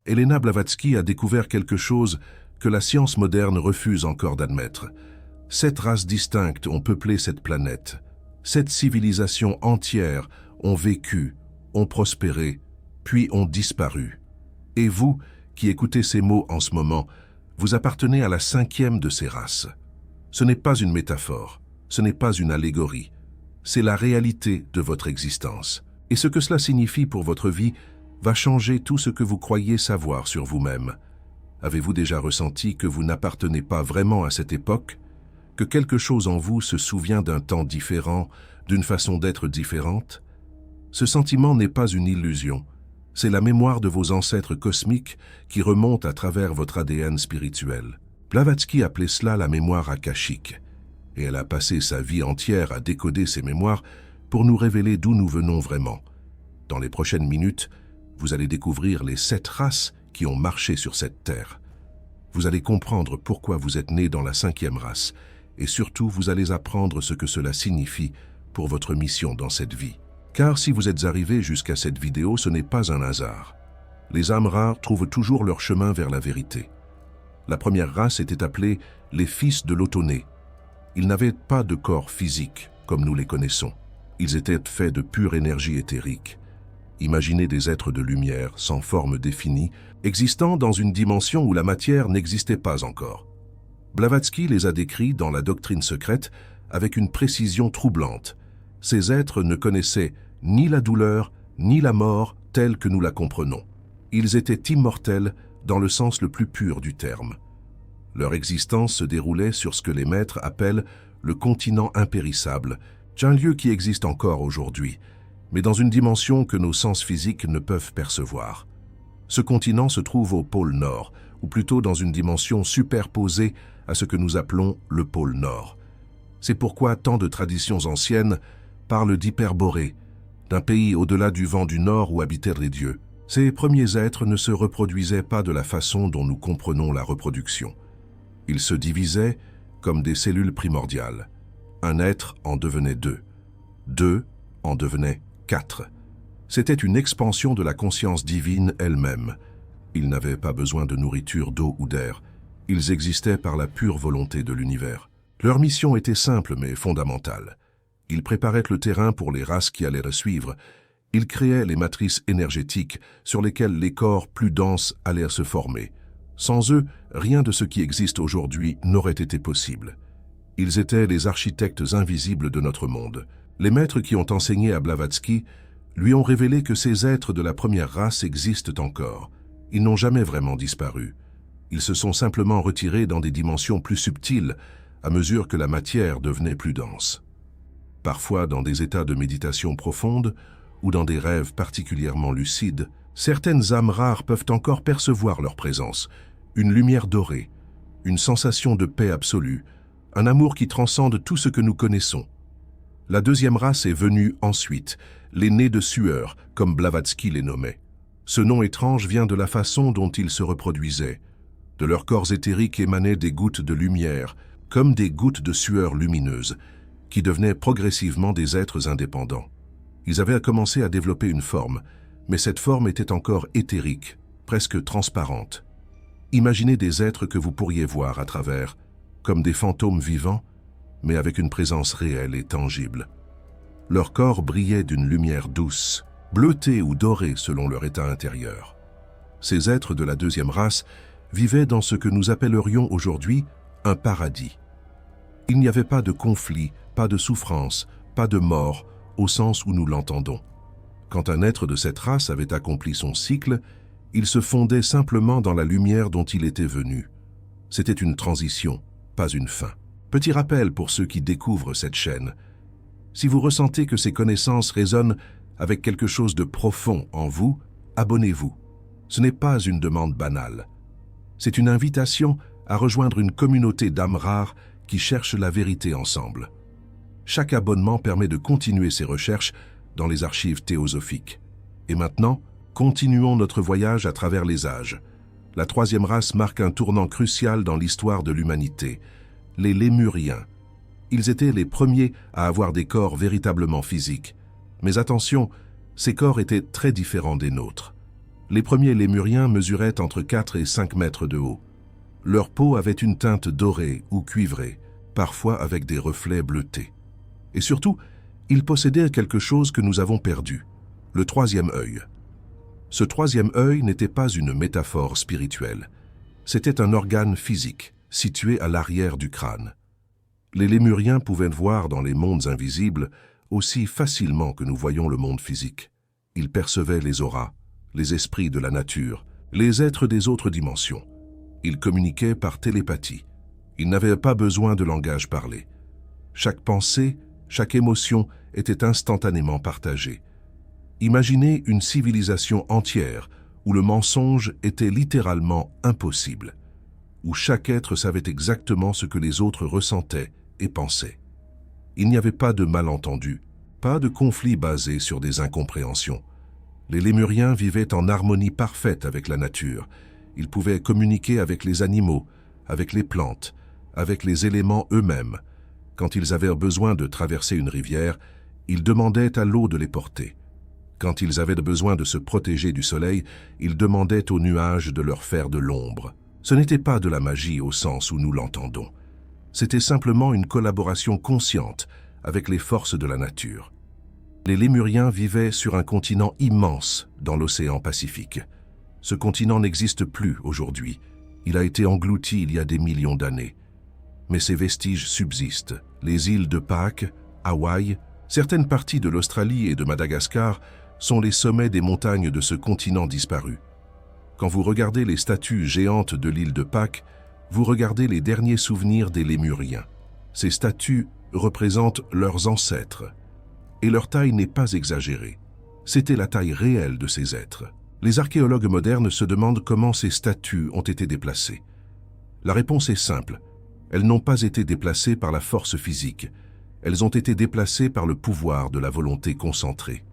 Elena Blavatsky a découvert quelque chose que la science moderne refuse encore d'admettre. 7 races distinctes ont peuplé cette planète. 7 civilisations entières ont vécu, ont prospéré, puis ont disparu. Et vous, qui écoutez ces mots en ce moment, vous appartenez à la 5e de ces races. Ce n'est pas une métaphore, ce n'est pas une allégorie, c'est la réalité de votre existence. Et ce que cela signifie pour votre vie va changer tout ce que vous croyez savoir sur vous-même. Avez-vous déjà ressenti que vous n'appartenez pas vraiment à cette époque, que quelque chose en vous se souvient d'un temps différent, d'une façon d'être différente? Ce sentiment n'est pas une illusion, c'est la mémoire de vos ancêtres cosmiques qui remonte à travers votre ADN spirituel. Blavatsky appelait cela la mémoire akashique, et elle a passé sa vie entière à décoder ces mémoires pour nous révéler d'où nous venons vraiment. Dans les prochaines minutes, vous allez découvrir les 7 races qui ont marché sur cette terre. Vous allez comprendre pourquoi vous êtes né dans la 5e race, et surtout vous allez apprendre ce que cela signifie pour votre mission dans cette vie. Car si vous êtes arrivé jusqu'à cette vidéo, ce n'est pas un hasard. Les âmes rares trouvent toujours leur chemin vers la vérité. La première race était appelée les fils de l'autoné. Ils n'avaient pas de corps physique, comme nous les connaissons. Ils étaient faits de pure énergie éthérique. Imaginez des êtres de lumière, sans forme définie, existant dans une dimension où la matière n'existait pas encore. Blavatsky les a décrits dans la doctrine secrète avec une précision troublante. Ces êtres ne connaissaient ni la douleur, ni la mort telle que nous la comprenons. Ils étaient immortels dans le sens le plus pur du terme. Leur existence se déroulait sur ce que les maîtres appellent le continent impérissable, un lieu qui existe encore aujourd'hui, mais dans une dimension que nos sens physiques ne peuvent percevoir. Ce continent se trouve au pôle Nord, ou plutôt dans une dimension superposée à ce que nous appelons le pôle Nord. C'est pourquoi tant de traditions anciennes parlent d'Hyperborée, d'un pays au-delà du vent du Nord où habitèrent les dieux. Ces premiers êtres ne se reproduisaient pas de la façon dont nous comprenons la reproduction. Ils se divisaient comme des cellules primordiales. Un être en devenait 2. 2 en devenaient 4. C'était une expansion de la conscience divine elle-même. Ils n'avaient pas besoin de nourriture, d'eau ou d'air. Ils existaient par la pure volonté de l'univers. Leur mission était simple mais fondamentale. Ils préparaient le terrain pour les races qui allaient les suivre. Ils créaient les matrices énergétiques sur lesquelles les corps plus denses allaient se former. Sans eux, rien de ce qui existe aujourd'hui n'aurait été possible. Ils étaient les architectes invisibles de notre monde. Les maîtres qui ont enseigné à Blavatsky lui ont révélé que ces êtres de la première race existent encore. Ils n'ont jamais vraiment disparu. Ils se sont simplement retirés dans des dimensions plus subtiles à mesure que la matière devenait plus dense. Parfois dans des états de méditation profonde ou dans des rêves particulièrement lucides, certaines âmes rares peuvent encore percevoir leur présence, une lumière dorée, une sensation de paix absolue, un amour qui transcende tout ce que nous connaissons. La deuxième race est venue ensuite, les nés de sueur, comme Blavatsky les nommait. Ce nom étrange vient de la façon dont ils se reproduisaient. De leurs corps éthériques émanaient des gouttes de lumière, comme des gouttes de sueur lumineuses, qui devenaient progressivement des êtres indépendants. Ils avaient commencé à développer une forme, mais cette forme était encore éthérique, presque transparente. Imaginez des êtres que vous pourriez voir à travers, comme des fantômes vivants, mais avec une présence réelle et tangible. Leur corps brillait d'une lumière douce, bleutée ou dorée selon leur état intérieur. Ces êtres de la deuxième race vivaient dans ce que nous appellerions aujourd'hui un paradis. Il n'y avait pas de conflit, pas de souffrance, pas de mort, au sens où nous l'entendons. Quand un être de cette race avait accompli son cycle, il se fondait simplement dans la lumière dont il était venu. C'était une transition, pas une fin. Petit rappel pour ceux qui découvrent cette chaîne. Si vous ressentez que ces connaissances résonnent avec quelque chose de profond en vous, abonnez-vous. Ce n'est pas une demande banale. C'est une invitation à rejoindre une communauté d'âmes rares qui cherchent la vérité ensemble. Chaque abonnement permet de continuer ces recherches dans les archives théosophiques. Et maintenant, continuons notre voyage à travers les âges. La troisième race marque un tournant crucial dans l'histoire de l'humanité. Les Lémuriens. Ils étaient les premiers à avoir des corps véritablement physiques. Mais attention, ces corps étaient très différents des nôtres. Les premiers lémuriens mesuraient entre 4 et 5 mètres de haut. Leur peau avait une teinte dorée ou cuivrée, parfois avec des reflets bleutés. Et surtout, ils possédaient quelque chose que nous avons perdu, le troisième œil. Ce troisième œil n'était pas une métaphore spirituelle. C'était un organe physique, situé à l'arrière du crâne. Les lémuriens pouvaient voir dans les mondes invisibles aussi facilement que nous voyons le monde physique. Ils percevaient les auras, les esprits de la nature, les êtres des autres dimensions. Ils communiquaient par télépathie. Ils n'avaient pas besoin de langage parlé. Chaque pensée, chaque émotion était instantanément partagée. Imaginez une civilisation entière où le mensonge était littéralement impossible, où chaque être savait exactement ce que les autres ressentaient et pensaient. Il n'y avait pas de malentendus, pas de conflits basés sur des incompréhensions. Les lémuriens vivaient en harmonie parfaite avec la nature. Ils pouvaient communiquer avec les animaux, avec les plantes, avec les éléments eux-mêmes. Quand ils avaient besoin de traverser une rivière, ils demandaient à l'eau de les porter. Quand ils avaient besoin de se protéger du soleil, ils demandaient aux nuages de leur faire de l'ombre. Ce n'était pas de la magie au sens où nous l'entendons. C'était simplement une collaboration consciente avec les forces de la nature. Les lémuriens vivaient sur un continent immense dans l'océan Pacifique. Ce continent n'existe plus aujourd'hui. Il a été englouti il y a des millions d'années. Mais ses vestiges subsistent. Les îles de Pâques, Hawaï, certaines parties de l'Australie et de Madagascar sont les sommets des montagnes de ce continent disparu. Quand vous regardez les statues géantes de l'île de Pâques, vous regardez les derniers souvenirs des lémuriens. Ces statues représentent leurs ancêtres. Et leur taille n'est pas exagérée. C'était la taille réelle de ces êtres. Les archéologues modernes se demandent comment ces statues ont été déplacées. La réponse est simple. Elles n'ont pas été déplacées par la force physique. Elles ont été déplacées par le pouvoir de la volonté concentrée.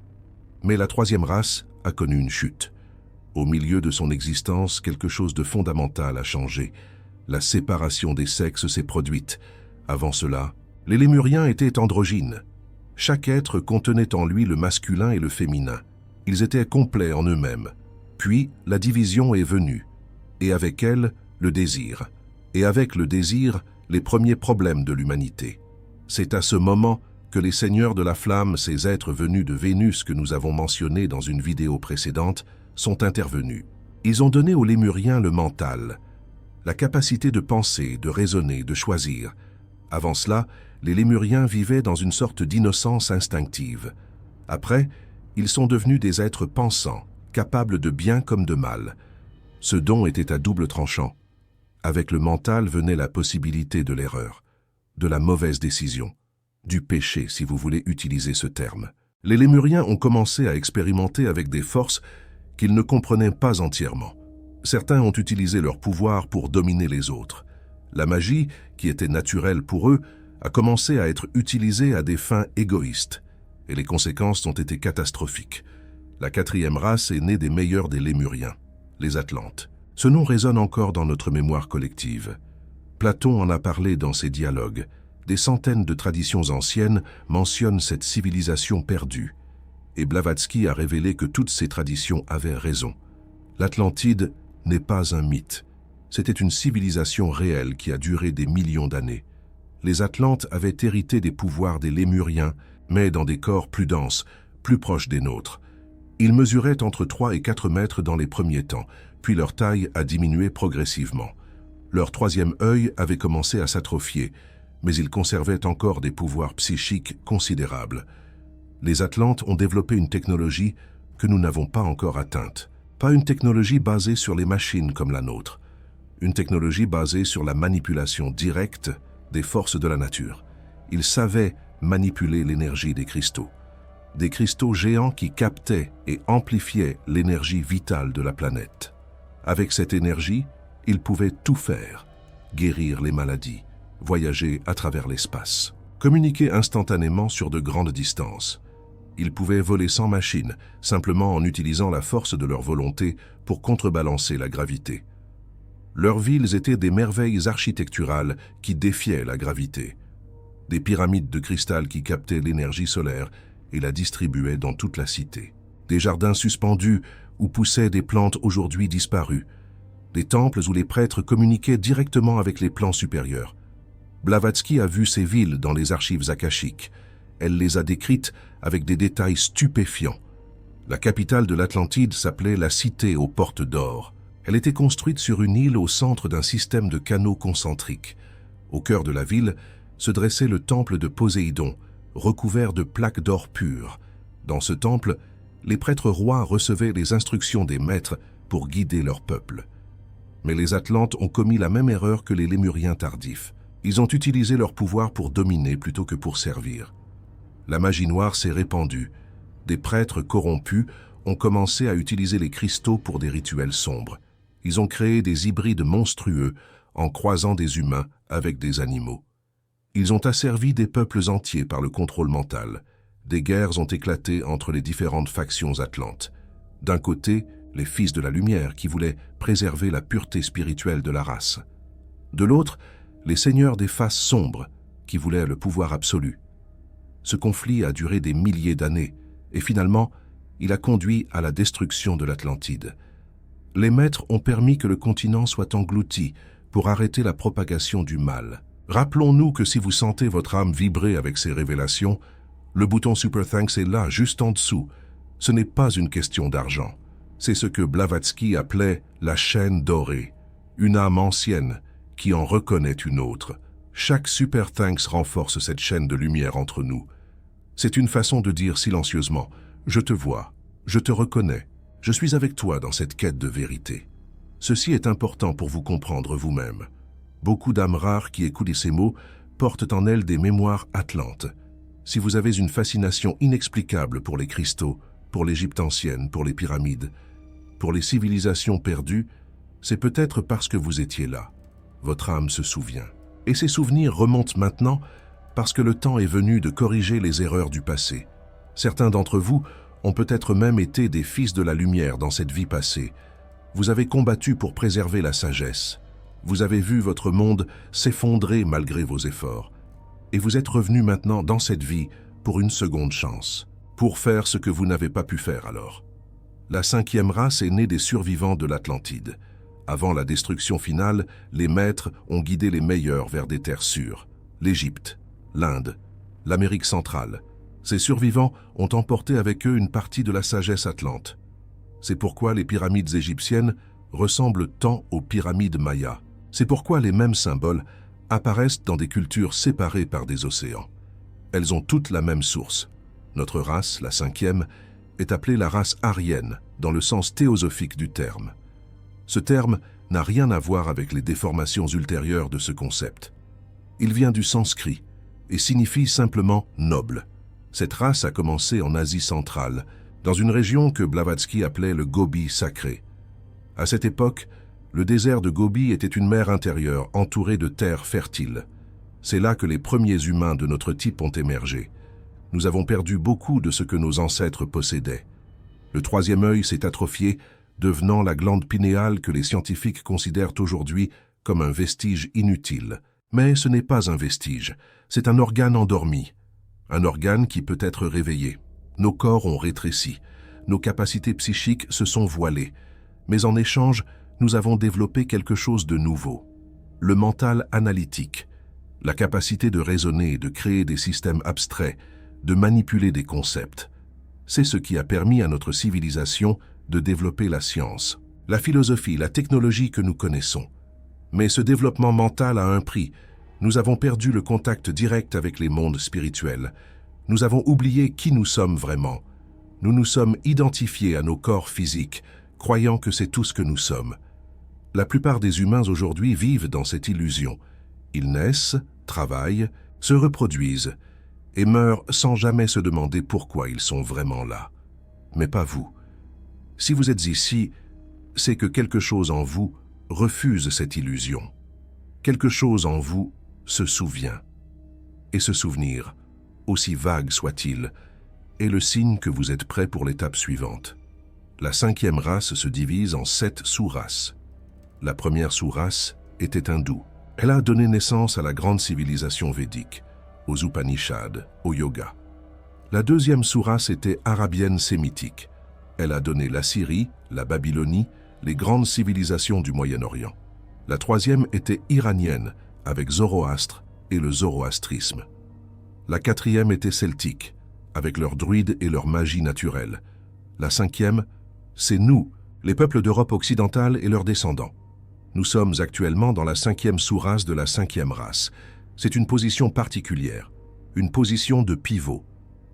Mais la troisième race a connu une chute. Au milieu de son existence, quelque chose de fondamental a changé. La séparation des sexes s'est produite. Avant cela, les lémuriens étaient androgynes. Chaque être contenait en lui le masculin et le féminin. Ils étaient complets en eux-mêmes. Puis, la division est venue. Et avec elle, le désir. Et avec le désir, les premiers problèmes de l'humanité. C'est à ce moment que les seigneurs de la flamme, ces êtres venus de Vénus que nous avons mentionnés dans une vidéo précédente, sont intervenus. Ils ont donné aux lémuriens le mental, la capacité de penser, de raisonner, de choisir. Avant cela, les lémuriens vivaient dans une sorte d'innocence instinctive. Après, ils sont devenus des êtres pensants, capables de bien comme de mal. Ce don était à double tranchant. Avec le mental venait la possibilité de l'erreur, de la mauvaise décision, du péché si vous voulez utiliser ce terme. Les lémuriens ont commencé à expérimenter avec des forces qu'ils ne comprenaient pas entièrement. Certains ont utilisé leur pouvoir pour dominer les autres. La magie, qui était naturelle pour eux, a commencé à être utilisée à des fins égoïstes, et les conséquences ont été catastrophiques. La quatrième race est née des meilleurs des lémuriens, les Atlantes. Ce nom résonne encore dans notre mémoire collective. Platon en a parlé dans ses dialogues. Des centaines de traditions anciennes mentionnent cette civilisation perdue, et Blavatsky a révélé que toutes ces traditions avaient raison. L'Atlantide n'est pas un mythe. C'était une civilisation réelle qui a duré des millions d'années. Les Atlantes avaient hérité des pouvoirs des Lémuriens, mais dans des corps plus denses, plus proches des nôtres. Ils mesuraient entre 3 et 4 mètres dans les premiers temps, puis leur taille a diminué progressivement. Leur troisième œil avait commencé à s'atrophier, mais ils conservaient encore des pouvoirs psychiques considérables. Les Atlantes ont développé une technologie que nous n'avons pas encore atteinte. Pas une technologie basée sur les machines comme la nôtre. Une technologie basée sur la manipulation directe des forces de la nature. Ils savaient manipuler l'énergie des cristaux. Des cristaux géants qui captaient et amplifiaient l'énergie vitale de la planète. Avec cette énergie, ils pouvaient tout faire. Guérir les maladies, voyager à travers l'espace, communiquer instantanément sur de grandes distances. Ils pouvaient voler sans machine, simplement en utilisant la force de leur volonté pour contrebalancer la gravité. Leurs villes étaient des merveilles architecturales qui défiaient la gravité. Des pyramides de cristal qui captaient l'énergie solaire et la distribuaient dans toute la cité. Des jardins suspendus où poussaient des plantes aujourd'hui disparues, des temples où les prêtres communiquaient directement avec les plans supérieurs. Blavatsky a vu ces villes dans les archives akashiques. Elle les a décrites avec des détails stupéfiants. La capitale de l'Atlantide s'appelait la Cité aux portes d'or. Elle était construite sur une île au centre d'un système de canaux concentriques. Au cœur de la ville se dressait le temple de Poséidon, recouvert de plaques d'or pur. Dans ce temple, les prêtres rois recevaient les instructions des maîtres pour guider leur peuple. Mais les Atlantes ont commis la même erreur que les Lémuriens tardifs. Ils ont utilisé leur pouvoir pour dominer plutôt que pour servir. La magie noire s'est répandue. Des prêtres corrompus ont commencé à utiliser les cristaux pour des rituels sombres. Ils ont créé des hybrides monstrueux en croisant des humains avec des animaux. Ils ont asservi des peuples entiers par le contrôle mental. Des guerres ont éclaté entre les différentes factions atlantes. D'un côté, les fils de la lumière qui voulaient préserver la pureté spirituelle de la race. De l'autre, les seigneurs des faces sombres qui voulaient le pouvoir absolu. Ce conflit a duré des milliers d'années et finalement, il a conduit à la destruction de l'Atlantide. Les maîtres ont permis que le continent soit englouti pour arrêter la propagation du mal. Rappelons-nous que si vous sentez votre âme vibrer avec ces révélations, le bouton Super Thanks est là, juste en dessous. Ce n'est pas une question d'argent. C'est ce que Blavatsky appelait la chaîne dorée, une âme ancienne qui en reconnaît une autre. Chaque Super Thanks renforce cette chaîne de lumière entre nous. C'est une façon de dire silencieusement « Je te vois, je te reconnais, je suis avec toi dans cette quête de vérité ». Ceci est important pour vous comprendre vous-même. Beaucoup d'âmes rares qui écoutent ces mots portent en elles des mémoires atlantes. Si vous avez une fascination inexplicable pour les cristaux, pour l'Égypte ancienne, pour les pyramides, pour les civilisations perdues, c'est peut-être parce que vous étiez là. Votre âme se souvient. Et ces souvenirs remontent maintenant parce que le temps est venu de corriger les erreurs du passé. Certains d'entre vous ont peut-être même été des fils de la lumière dans cette vie passée. Vous avez combattu pour préserver la sagesse. Vous avez vu votre monde s'effondrer malgré vos efforts. Et vous êtes revenu maintenant dans cette vie pour une seconde chance, pour faire ce que vous n'avez pas pu faire alors. La 5e race est née des survivants de l'Atlantide. Avant la destruction finale, les maîtres ont guidé les meilleurs vers des terres sûres. L'Égypte, l'Inde, l'Amérique centrale. Ces survivants ont emporté avec eux une partie de la sagesse atlante. C'est pourquoi les pyramides égyptiennes ressemblent tant aux pyramides mayas. C'est pourquoi les mêmes symboles apparaissent dans des cultures séparées par des océans. Elles ont toutes la même source. Notre race, la 5e, est appelée la race aryenne, dans le sens théosophique du terme. Ce terme n'a rien à voir avec les déformations ultérieures de ce concept. Il vient du sanskrit et signifie simplement « noble ». Cette race a commencé en Asie centrale, dans une région que Blavatsky appelait le Gobi sacré. À cette époque, le désert de Gobi était une mer intérieure entourée de terres fertiles. C'est là que les premiers humains de notre type ont émergé. Nous avons perdu beaucoup de ce que nos ancêtres possédaient. Le 3e œil s'est atrophié, devenant la glande pinéale que les scientifiques considèrent aujourd'hui comme un vestige inutile. Mais ce n'est pas un vestige, c'est un organe endormi. Un organe qui peut être réveillé. Nos corps ont rétréci, nos capacités psychiques se sont voilées, mais en échange, nous avons développé quelque chose de nouveau. Le mental analytique, la capacité de raisonner et de créer des systèmes abstraits, de manipuler des concepts. C'est ce qui a permis à notre civilisation de développer la science, la philosophie, la technologie que nous connaissons. Mais ce développement mental a un prix. Nous avons perdu le contact direct avec les mondes spirituels. Nous avons oublié qui nous sommes vraiment. Nous nous sommes identifiés à nos corps physiques, croyant que c'est tout ce que nous sommes. La plupart des humains aujourd'hui vivent dans cette illusion. Ils naissent, travaillent, se reproduisent et meurent sans jamais se demander pourquoi ils sont vraiment là. Mais pas vous. Si vous êtes ici, c'est que quelque chose en vous refuse cette illusion. Quelque chose en vous se souvient. Et ce souvenir, aussi vague soit-il, est le signe que vous êtes prêt pour l'étape suivante. La 5e race se divise en 7 sous-races. La première sous-race était hindoue. Elle a donné naissance à la grande civilisation védique, aux Upanishads, au yoga. La 2e sous-race était arabienne sémitique. Elle a donné l'Assyrie, la Babylonie, les grandes civilisations du Moyen-Orient. La troisième était iranienne, avec Zoroastre et le zoroastrisme. La quatrième était celtique, avec leurs druides et leur magie naturelle. La cinquième, c'est nous, les peuples d'Europe occidentale et leurs descendants. Nous sommes actuellement dans la cinquième sous-race de la cinquième race. C'est une position particulière, une position de pivot.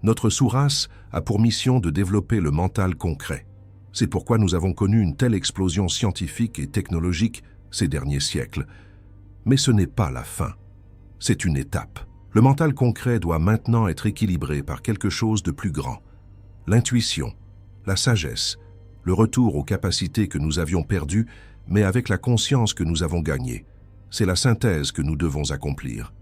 Notre sous-race a pour mission de développer le mental concret. C'est pourquoi nous avons connu une telle explosion scientifique et technologique ces derniers siècles. Mais ce n'est pas la fin. C'est une étape. Le mental concret doit maintenant être équilibré par quelque chose de plus grand. L'intuition, la sagesse, le retour aux capacités que nous avions perdues, mais avec la conscience que nous avons gagnée. C'est la synthèse que nous devons accomplir.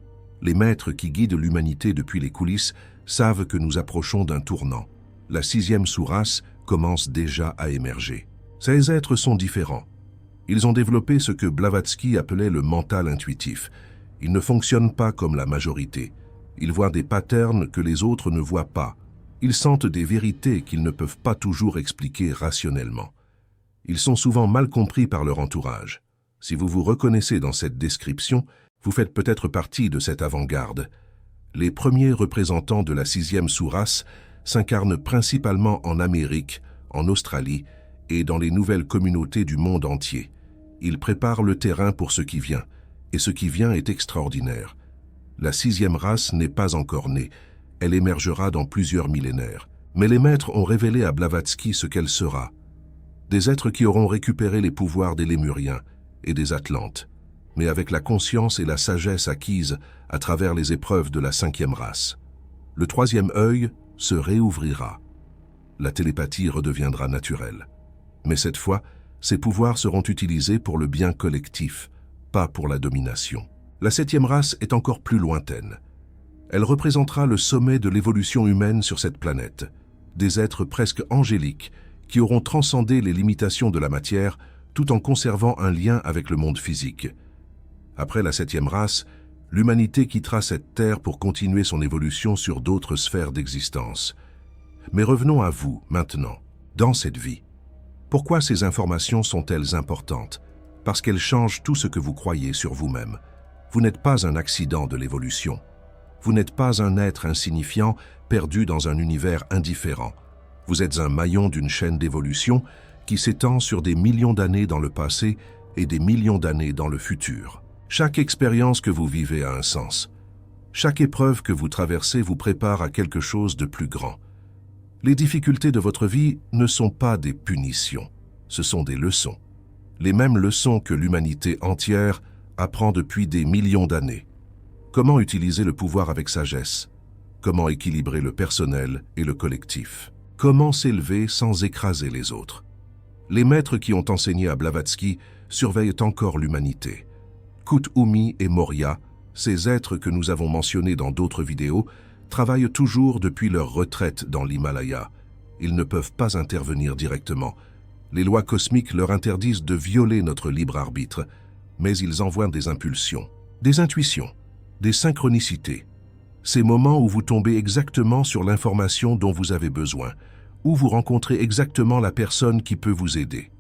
Les maîtres qui guident l'humanité depuis les coulisses savent que nous approchons d'un tournant. La sixième sous-race commence déjà à émerger. Ces êtres sont différents. Ils ont développé ce que Blavatsky appelait le mental intuitif. Ils ne fonctionnent pas comme la majorité. Ils voient des patterns que les autres ne voient pas. Ils sentent des vérités qu'ils ne peuvent pas toujours expliquer rationnellement. Ils sont souvent mal compris par leur entourage. Si vous vous reconnaissez dans cette description, vous faites peut-être partie de cette avant-garde. Les premiers représentants de la sixième sous-race s'incarnent principalement en Amérique, en Australie et dans les nouvelles communautés du monde entier. Ils préparent le terrain pour ce qui vient, et ce qui vient est extraordinaire. La sixième race n'est pas encore née, elle émergera dans plusieurs millénaires. Mais les maîtres ont révélé à Blavatsky ce qu'elle sera. Des êtres qui auront récupéré les pouvoirs des Lémuriens et des Atlantes, mais avec la conscience et la sagesse acquises à travers les épreuves de la cinquième race. Le troisième œil se réouvrira. La télépathie redeviendra naturelle. Mais cette fois, ces pouvoirs seront utilisés pour le bien collectif, pas pour la domination. La septième race est encore plus lointaine. Elle représentera le sommet de l'évolution humaine sur cette planète, des êtres presque angéliques qui auront transcendé les limitations de la matière tout en conservant un lien avec le monde physique. Après la septième race, l'humanité quittera cette terre pour continuer son évolution sur d'autres sphères d'existence. Mais revenons à vous, maintenant, dans cette vie. Pourquoi ces informations sont-elles importantes? Parce qu'elles changent tout ce que vous croyez sur vous-même. Vous n'êtes pas un accident de l'évolution. Vous n'êtes pas un être insignifiant perdu dans un univers indifférent. Vous êtes un maillon d'une chaîne d'évolution qui s'étend sur des millions d'années dans le passé et des millions d'années dans le futur. Chaque expérience que vous vivez a un sens. Chaque épreuve que vous traversez vous prépare à quelque chose de plus grand. Les difficultés de votre vie ne sont pas des punitions, ce sont des leçons. Les mêmes leçons que l'humanité entière apprend depuis des millions d'années. Comment utiliser le pouvoir avec sagesse? Comment équilibrer le personnel et le collectif? Comment s'élever sans écraser les autres? Les maîtres qui ont enseigné à Blavatsky surveillent encore l'humanité. Kut-Umi et Moria, ces êtres que nous avons mentionnés dans d'autres vidéos, travaillent toujours depuis leur retraite dans l'Himalaya. Ils ne peuvent pas intervenir directement. Les lois cosmiques leur interdisent de violer notre libre arbitre, mais ils envoient des impulsions, des intuitions, des synchronicités. Ces moments où vous tombez exactement sur l'information dont vous avez besoin, où vous rencontrez exactement la personne qui peut vous aider,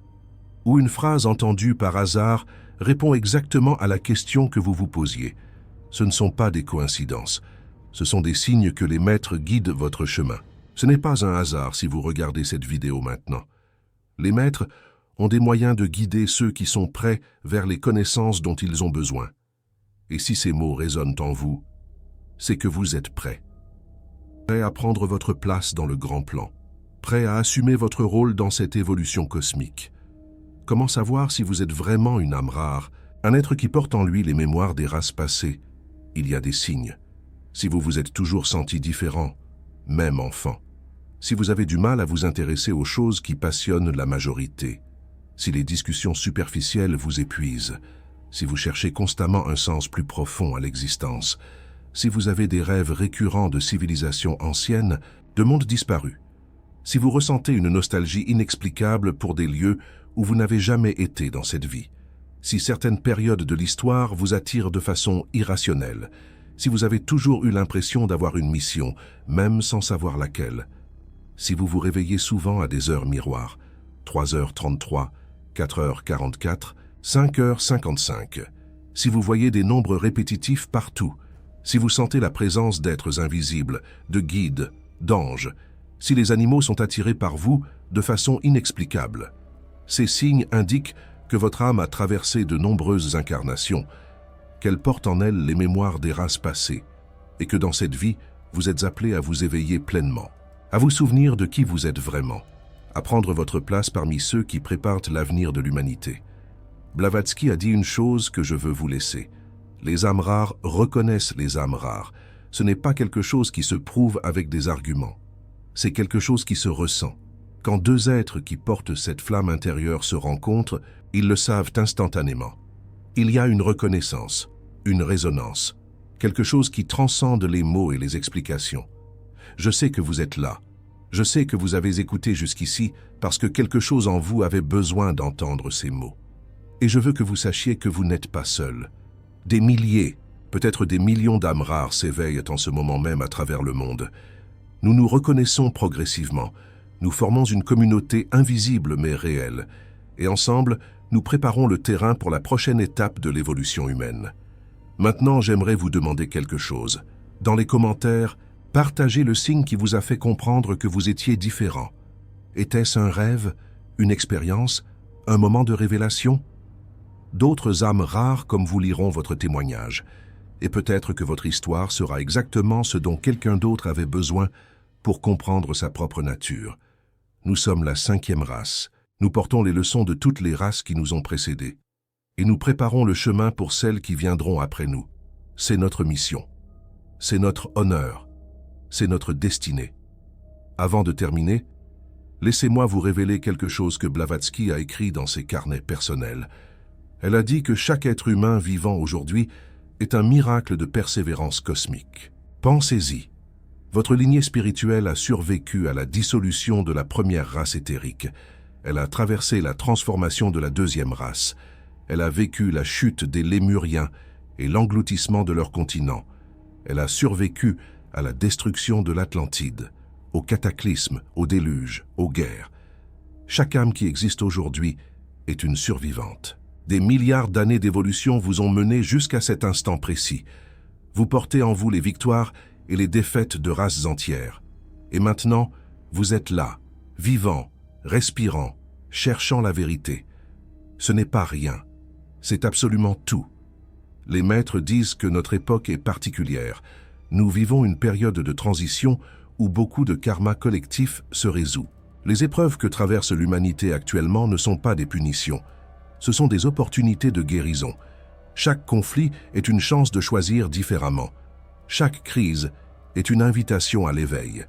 où une phrase entendue par hasard répond exactement à la question que vous vous posiez. Ce ne sont pas des coïncidences. Ce sont des signes que les maîtres guident votre chemin. Ce n'est pas un hasard si vous regardez cette vidéo maintenant. Les maîtres ont des moyens de guider ceux qui sont prêts vers les connaissances dont ils ont besoin. Et si ces mots résonnent en vous, c'est que vous êtes prêts. Prêts à prendre votre place dans le grand plan. Prêts à assumer votre rôle dans cette évolution cosmique. Comment savoir si vous êtes vraiment une âme rare, un être qui porte en lui les mémoires des races passées? Il y a des signes. Si vous vous êtes toujours senti différent, même enfant. Si vous avez du mal à vous intéresser aux choses qui passionnent la majorité. Si les discussions superficielles vous épuisent. Si vous cherchez constamment un sens plus profond à l'existence. Si vous avez des rêves récurrents de civilisations anciennes, de mondes disparus. Si vous ressentez une nostalgie inexplicable pour des lieux où vous n'avez jamais été dans cette vie. Si certaines périodes de l'histoire vous attirent de façon irrationnelle. Si vous avez toujours eu l'impression d'avoir une mission, même sans savoir laquelle. Si vous vous réveillez souvent à des heures miroirs, 3h33, 4h44, 5h55, si vous voyez des nombres répétitifs partout, si vous sentez la présence d'êtres invisibles, de guides, d'anges, si les animaux sont attirés par vous de façon inexplicable, ces signes indiquent que votre âme a traversé de nombreuses incarnations, qu'elle porte en elle les mémoires des races passées, et que dans cette vie, vous êtes appelé à vous éveiller pleinement, à vous souvenir de qui vous êtes vraiment, à prendre votre place parmi ceux qui préparent l'avenir de l'humanité. Blavatsky a dit une chose que je veux vous laisser. Les âmes rares reconnaissent les âmes rares. Ce n'est pas quelque chose qui se prouve avec des arguments. C'est quelque chose qui se ressent. Quand deux êtres qui portent cette flamme intérieure se rencontrent, ils le savent instantanément. Il y a une reconnaissance, une résonance, quelque chose qui transcende les mots et les explications. Je sais que vous êtes là. Je sais que vous avez écouté jusqu'ici parce que quelque chose en vous avait besoin d'entendre ces mots. Et je veux que vous sachiez que vous n'êtes pas seul. Des milliers, peut-être des millions d'âmes rares s'éveillent en ce moment même à travers le monde. Nous nous reconnaissons progressivement. Nous formons une communauté invisible mais réelle. Et ensemble, nous préparons le terrain pour la prochaine étape de l'évolution humaine. Maintenant, j'aimerais vous demander quelque chose. Dans les commentaires, partagez le signe qui vous a fait comprendre que vous étiez différent. Était-ce un rêve, une expérience, un moment de révélation? D'autres âmes rares comme vous liront votre témoignage. Et peut-être que votre histoire sera exactement ce dont quelqu'un d'autre avait besoin pour comprendre sa propre nature. Nous sommes la 5e race. Nous portons les leçons de toutes les races qui nous ont précédés. Et nous préparons le chemin pour celles qui viendront après nous. C'est notre mission. C'est notre honneur. C'est notre destinée. Avant de terminer, laissez-moi vous révéler quelque chose que Blavatsky a écrit dans ses carnets personnels. Elle a dit que chaque être humain vivant aujourd'hui est un miracle de persévérance cosmique. Pensez-y. Votre lignée spirituelle a survécu à la dissolution de la première race éthérique. Elle a traversé la transformation de la 2e race. Elle a vécu la chute des Lémuriens et l'engloutissement de leur continent. Elle a survécu à la destruction de l'Atlantide, au cataclysme, au déluge, aux guerres. Chaque âme qui existe aujourd'hui est une survivante. Des milliards d'années d'évolution vous ont mené jusqu'à cet instant précis. Vous portez en vous les victoires et les défaites de races entières. Et maintenant, vous êtes là, vivant, respirant, cherchant la vérité. Ce n'est pas rien, c'est absolument tout. Les maîtres disent que notre époque est particulière. Nous vivons une période de transition où beaucoup de karma collectif se résout. Les épreuves que traverse l'humanité actuellement ne sont pas des punitions. Ce sont des opportunités de guérison. Chaque conflit est une chance de choisir différemment. Chaque crise est une invitation à l'éveil.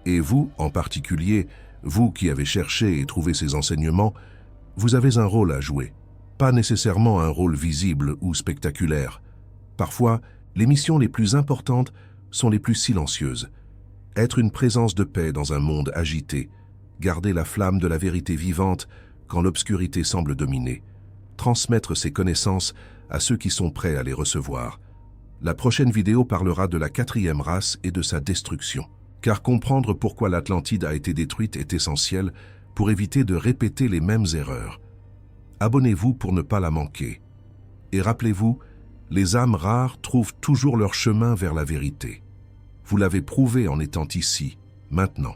Et vous, en particulier, vous qui avez cherché et trouvé ces enseignements, vous avez un rôle à jouer. Pas nécessairement un rôle visible ou spectaculaire. Parfois, les missions les plus importantes sont les plus silencieuses. Être une présence de paix dans un monde agité, garder la flamme de la vérité vivante quand l'obscurité semble dominer, transmettre ses connaissances à ceux qui sont prêts à les recevoir. La prochaine vidéo parlera de la 4e race et de sa destruction. Car comprendre pourquoi l'Atlantide a été détruite est essentiel pour éviter de répéter les mêmes erreurs. Abonnez-vous pour ne pas la manquer. Et rappelez-vous, les âmes rares trouvent toujours leur chemin vers la vérité. Vous l'avez prouvé en étant ici, maintenant.